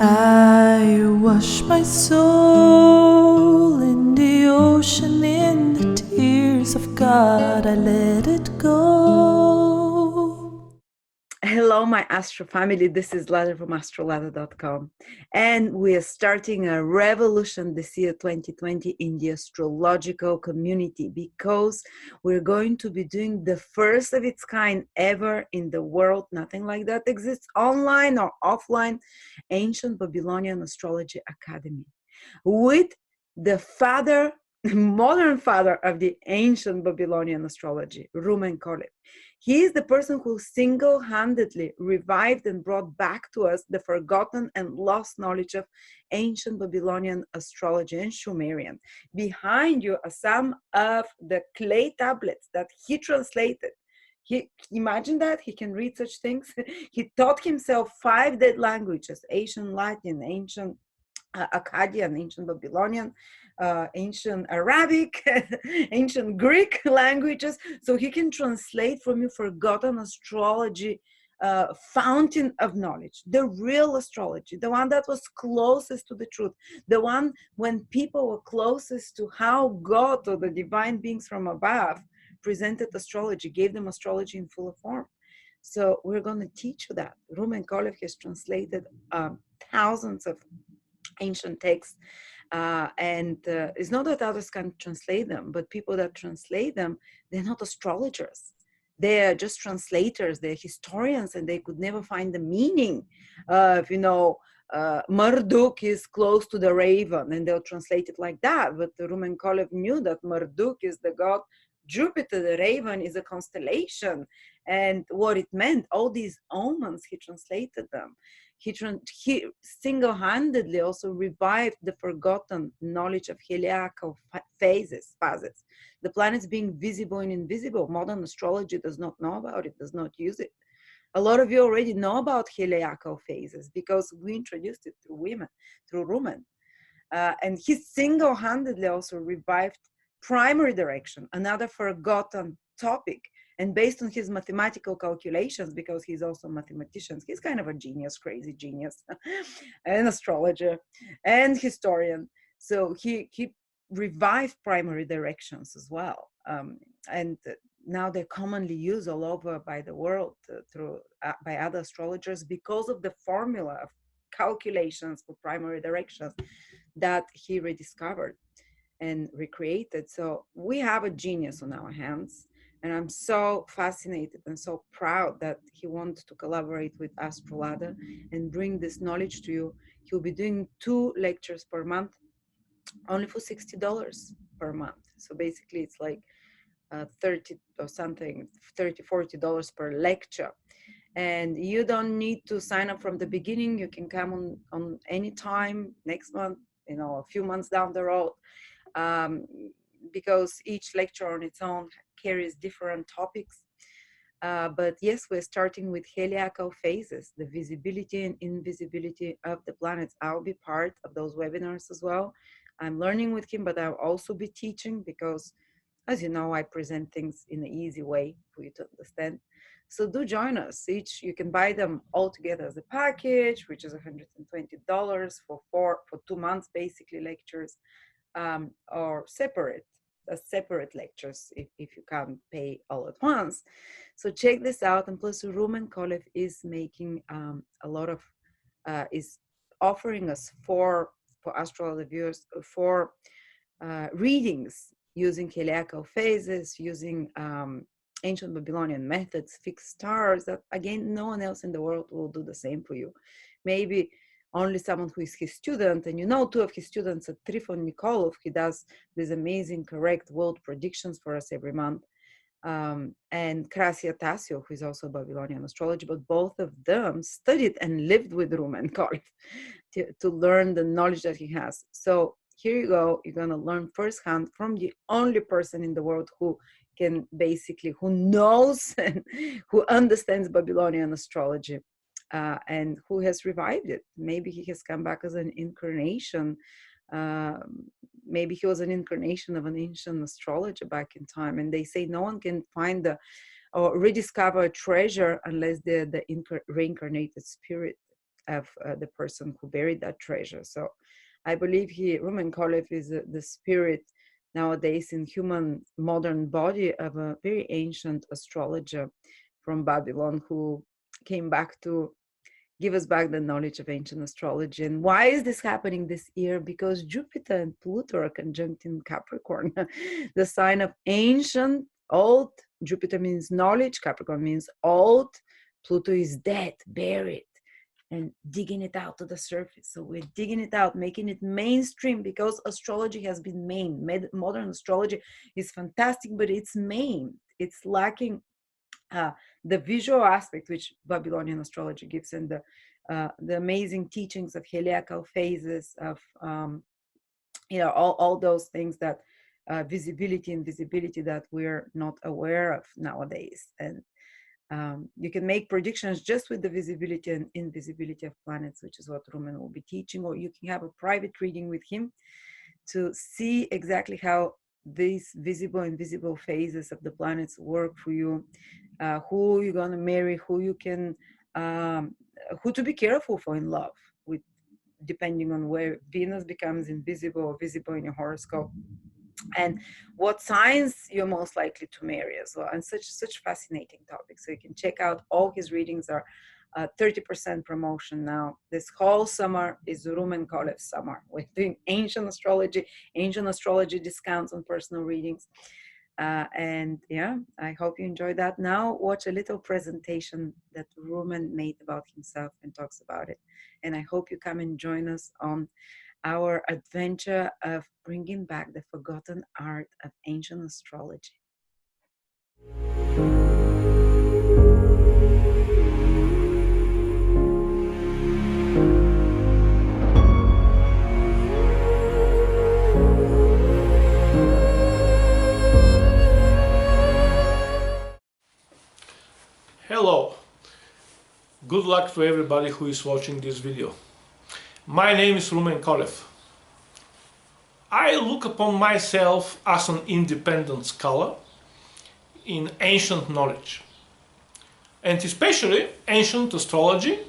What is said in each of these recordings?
I wash my soul in the ocean, in the tears of God, I let it go. Hello, my Astro family. This is Ladder from astrolada.com. And we are starting a revolution this year, 2020, in the astrological community because we're going to be doing the first of its kind ever in the world. Nothing like that exists online or offline. Ancient Babylonian Astrology Academy with the father, modern father of the ancient Babylonian astrology, Rumen Kolev. He is the person who single-handedly revived and brought back to us the forgotten and lost knowledge of ancient Babylonian astrology and Sumerian. Behind you are some of the clay tablets that he translated. Imagine that he can read such things. He taught himself 5 dead languages: Ancient Latin, ancient Akkadian, ancient Babylonian, ancient Arabic, ancient Greek languages. So he can translate from your forgotten astrology fountain of knowledge, the real astrology, the one that was closest to the truth, the one when people were closest to how God or the divine beings from above presented astrology, gave them astrology in full form. So we're going to teach you that. Rumen Kolev has translated thousands of ancient texts, and it's not that others can translate them, but people that translate them, they're not astrologers. They're just translators, they're historians, and they could never find the meaning of, Marduk is close to the raven, and they'll translate it like that. But the Rumen Kolev knew that Marduk is the god Jupiter, the raven is a constellation, and what it meant, all these omens, he translated them. He single-handedly also revived the forgotten knowledge of heliacal phases. The planets being visible and invisible. Modern astrology does not know about it, does not use it. A lot of you already know about heliacal phases because we introduced it through Rumen. And he single-handedly also revived primary direction, another forgotten topic. And based on his mathematical calculations, because he's also a mathematician, he's kind of a genius, crazy genius, an astrologer and historian. So he revived primary directions as well. And now they're commonly used all over by the world by other astrologers because of the formula of calculations for primary directions that he rediscovered and recreated. So we have a genius on our hands. And I'm so fascinated and so proud that he wants to collaborate with Astrolada and bring this knowledge to you. He'll be doing 2 lectures per month, only for $60 per month. So basically it's like 30 or something, $40 per lecture. And you don't need to sign up from the beginning. You can come on any time next month, a few months down the road, because each lecture on its own carries different topics. But yes, we're starting with heliacal phases, the visibility and invisibility of the planets. I'll be part of those webinars as well. I'm learning with him, but I'll also be teaching because, as you know, I present things in an easy way for you to understand. So do join us. You can buy them all together as a package, which is $120 for 2 months, basically lectures, or separate lectures if you can't pay all at once. So check this out. And plus, Rumen Kolev is making a lot of, is offering us for astrology viewers, for readings using heliacal phases, using ancient Babylonian methods, fixed stars, that again, no one else in the world will do the same for you. Maybe only someone who is his student, and 2 of his students, Trifon Nikolov, he does these amazing, correct world predictions for us every month. And Krasia Tasio, who is also Babylonian astrology, but both of them studied and lived with Rumen Kolev to learn the knowledge that he has. So here you go. You're going to learn firsthand from the only person in the world who knows and who understands Babylonian astrology, and who has revived it. Maybe he has come back as an incarnation. Maybe he was an incarnation of an ancient astrologer back in time. And they say no one can find or rediscover a treasure unless they're the reincarnated spirit of the person who buried that treasure. So I believe Rumen Kolev is the spirit nowadays in human modern body of a very ancient astrologer from Babylon who came back to give us back the knowledge of ancient astrology. And why is this happening this year? Because Jupiter and Pluto are conjunct in Capricorn, the sign of ancient, old. Jupiter means knowledge, Capricorn means old, Pluto is dead, buried, and digging it out to the surface. So we're digging it out, making it mainstream, because astrology has been maimed. Modern astrology is fantastic, but it's maimed. It's lacking the visual aspect which Babylonian astrology gives, and the amazing teachings of heliacal phases, of all those things that visibility and visibility that we're not aware of nowadays. And you can make predictions just with the visibility and invisibility of planets, which is what Rumen will be teaching, or you can have a private reading with him to see exactly how these visible and invisible phases of the planets work for you, who you're going to marry, who you can, who to be careful for in love with, depending on where Venus becomes invisible or visible in your horoscope, and what signs you're most likely to marry as well. And such fascinating topics. So you can check out all his readings are 30% promotion now. This whole summer is Rumen Kolev summer. We're doing ancient astrology discounts on personal readings. And yeah, I hope you enjoyed that. Now watch a little presentation that Rumen made about himself and talks about it. And I hope you come and join us on our adventure of bringing back the forgotten art of ancient astrology. Hello, good luck to everybody who is watching this video. My name is Rumen Kolev. I look upon myself as an independent scholar in ancient knowledge, and especially ancient astrology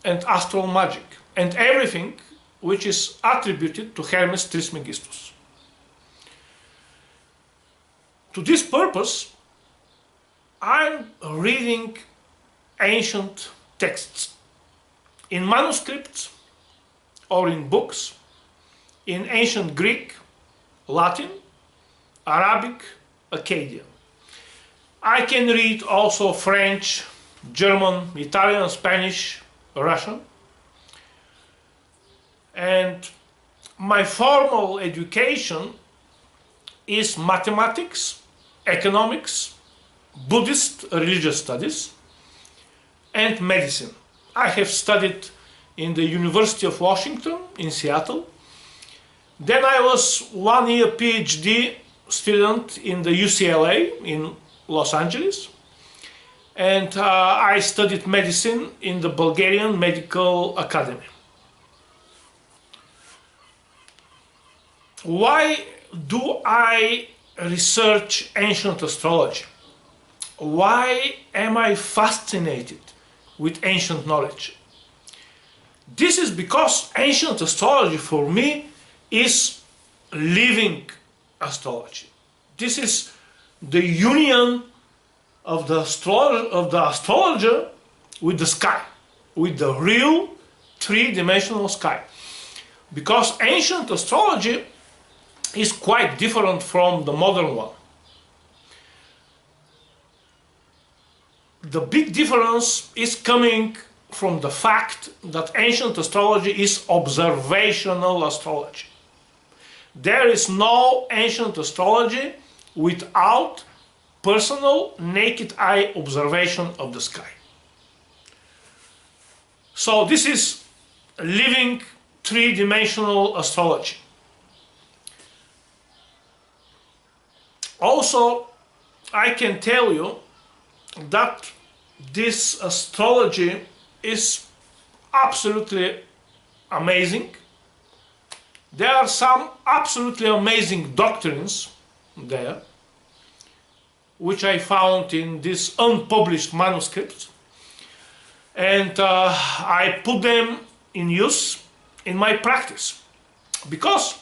and astral magic, and everything which is attributed to Hermes Trismegistus. To this purpose, I'm reading ancient texts in manuscripts or in books, in ancient Greek, Latin, Arabic, Akkadian. I can read also French, German, Italian, Spanish, Russian. And my formal education is mathematics, economics, Buddhist religious studies, and medicine. I have studied in the University of Washington in Seattle. Then I was 1 year PhD student in the UCLA in Los Angeles. And I studied medicine in the Bulgarian Medical Academy. Why do I research ancient astrology? Why am I fascinated with ancient knowledge? This is because ancient astrology for me is living astrology. This is the union of the astrologer with the sky, with the real three-dimensional sky. Because ancient astrology is quite different from the modern one. The big difference is coming from the fact that ancient astrology is observational astrology. There is no ancient astrology without personal naked eye observation of the sky. So this is living three-dimensional astrology. Also, I can tell you that this astrology is absolutely amazing. There are some absolutely amazing doctrines there, which I found in these unpublished manuscripts. and I put them in use in my practice, because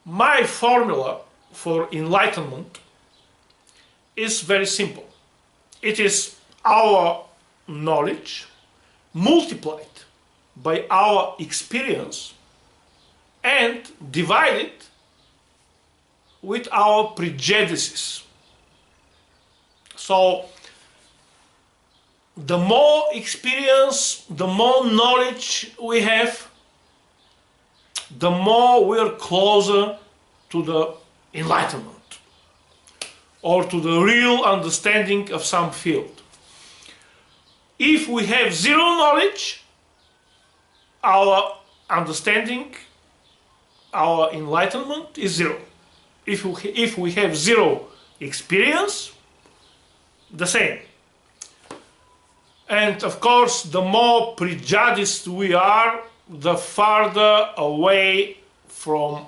my formula for enlightenment is very simple. It is our knowledge multiplied by our experience and divided with our prejudices. So the more experience, the more knowledge we have, the more we're closer to the enlightenment or to the real understanding of some field. If we have zero knowledge, our understanding, our enlightenment is zero. If we have zero experience, the same. And of course, the more prejudiced we are, the farther away from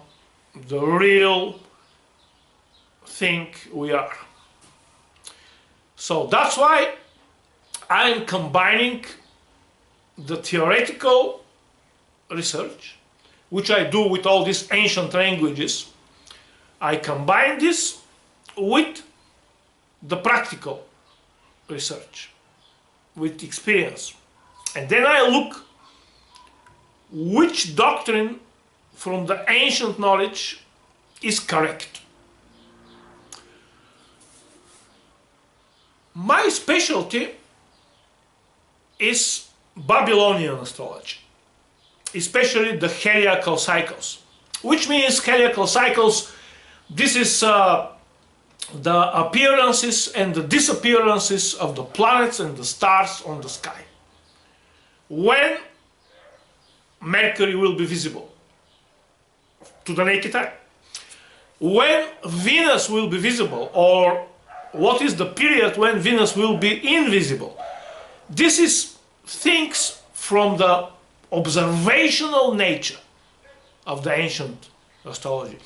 the real thing we are. So that's why I'm combining the theoretical research, which I do with all these ancient languages. I combine this with the practical research, with experience. And then I look which doctrine from the ancient knowledge is correct. My specialty is Babylonian astrology, especially the heliacal cycles, which means heliacal cycles, this is the appearances and the disappearances of the planets and the stars on the sky. When Mercury will be visible to the naked eye, when Venus will be visible, or what is the period when Venus will be invisible. This is things from the observational nature of the ancient astrology.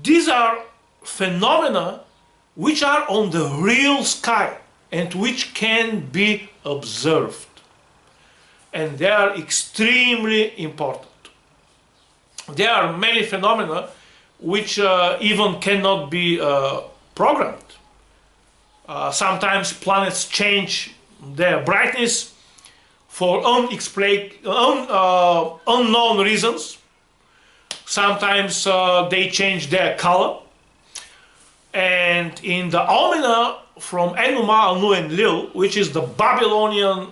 These are phenomena which are on the real sky and which can be observed. And they are extremely important. There are many phenomena which even cannot be programmed. Sometimes planets change their brightness for unknown reasons. Sometimes they change their color. And in the Omina from Enuma, Anu, and Lil, which is the Babylonian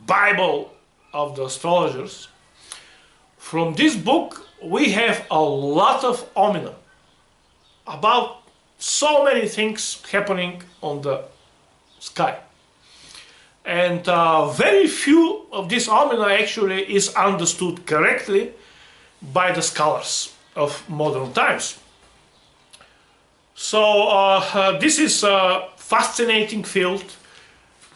Bible of the astrologers, from this book we have a lot of Omina about so many things happening on the sky. And very few of this Omina actually is understood correctly by the scholars of modern times. So this is a fascinating field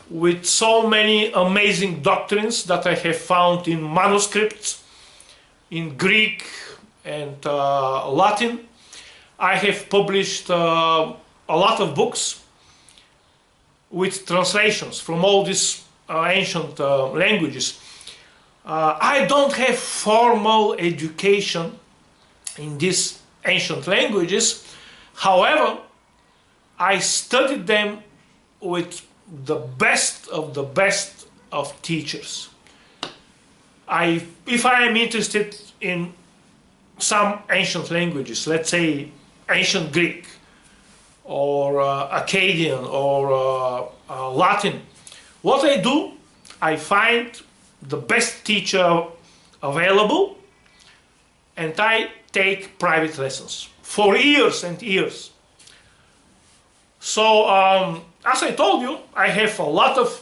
with so many amazing doctrines that I have found in manuscripts in Greek and Latin. I have published a lot of books with translations from all these ancient languages. I don't have formal education in these ancient languages. However, I studied them with the best of teachers. If I am interested in some ancient languages, let's say ancient Greek or Akkadian or Latin, what I do, I find the best teacher available and I take private lessons for years and years. So as I told you, I have a lot of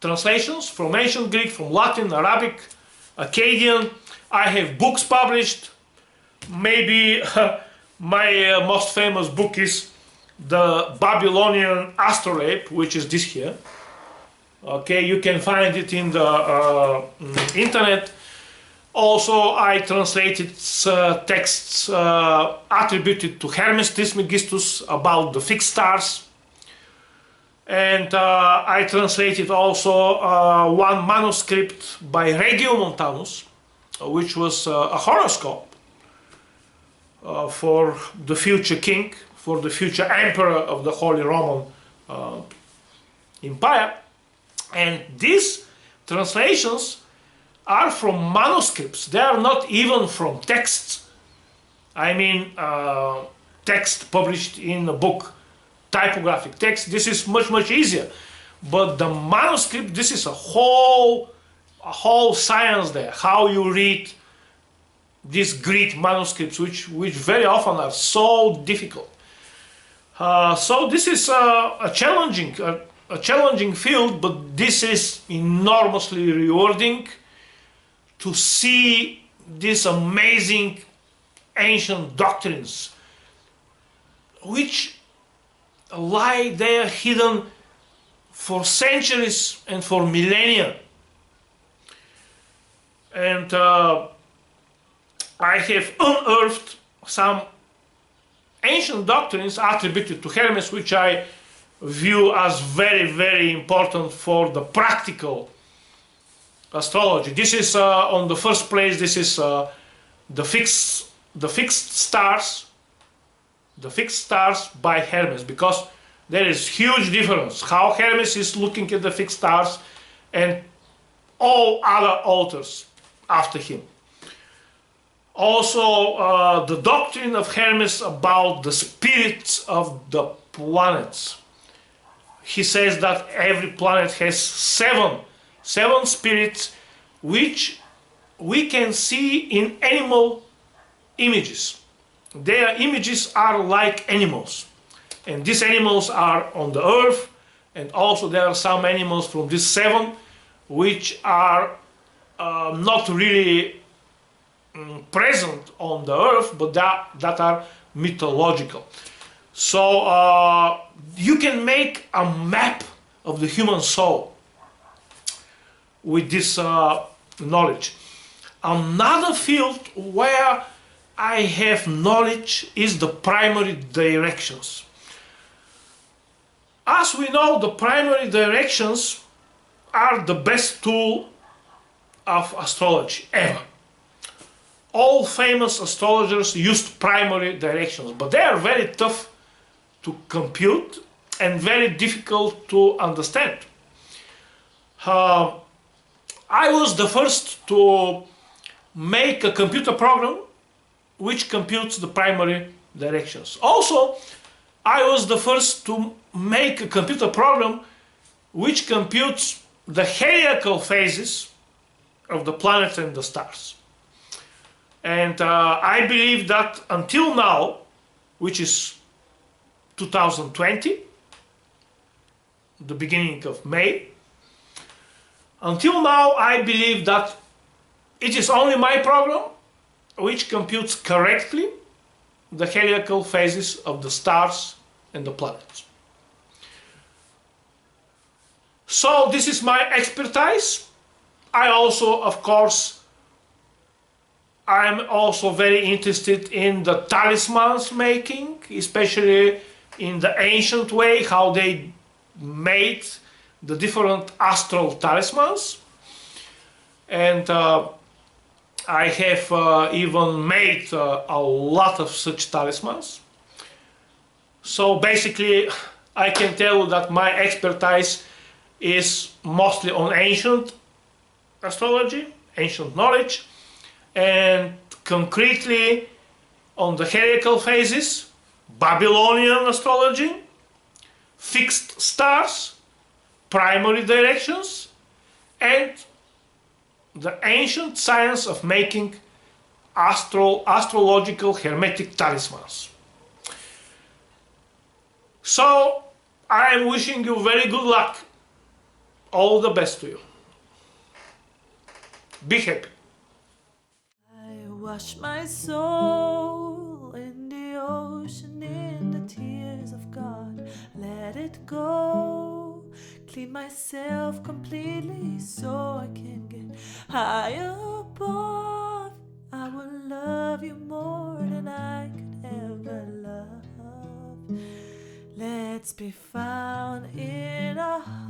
translations from ancient Greek, from Latin, Arabic, Akkadian. I have books published. Maybe my most famous book is the Babylonian Astrolabe, which is this here. Okay, you can find it in the internet. Also, I translated texts attributed to Hermes Trismegistus about the fixed stars. And I translated also one manuscript by Regiomontanus, which was a horoscope for the future king, for the future emperor of the Holy Roman Empire. And these translations are from manuscripts. They are not even from texts. I mean, text published in a book, typographic text. This is much easier. But the manuscript, this is a whole science there. How you read these Greek manuscripts, which very often are so difficult. So this is a challenging field, but this is enormously rewarding to see these amazing ancient doctrines which lie there hidden for centuries and for millennia. And I have unearthed some ancient doctrines attributed to Hermes, which I view as very important for the practical astrology. This is on the first place. This is the fixed stars by Hermes, because there is huge difference how Hermes is looking at the fixed stars and all other authors after him. Also, the doctrine of Hermes about the spirits of the planets. He says that every planet has seven spirits, which we can see in animal images. Their images are like animals, and these animals are on the earth, and also there are some animals from these seven which are not really present on the earth, but that are mythological. So you can make a map of the human soul with this knowledge. Another field where I have knowledge is the primary directions. As we know, the primary directions are the best tool of astrology ever. All famous astrologers used primary directions, but they are very tough to compute and very difficult to understand. I was the first to make a computer program which computes the primary directions. Also, I was the first to make a computer program which computes the heliacal phases of the planets and the stars. And I believe that until now, which is 2020, the beginning of May, until now I believe that it is only my program which computes correctly the heliacal phases of the stars and the planets. So this is my expertise. I also, of course, I'm also very interested in the talismans making, especially in the ancient way, how they made the different astral talismans. And I have even made a lot of such talismans. So basically, I can tell you that my expertise is mostly on ancient astrology, ancient knowledge, and concretely on the heliacal phases, Babylonian astrology, fixed stars, primary directions, and the ancient science of making astrological hermetic talismans. So I am wishing you very good luck. All the best to you. Be happy. I wash my soul in the ocean, in the tears of God. Let it go. Clean myself completely so I can get higher above. I will love you more than I could ever love. Let's be found in a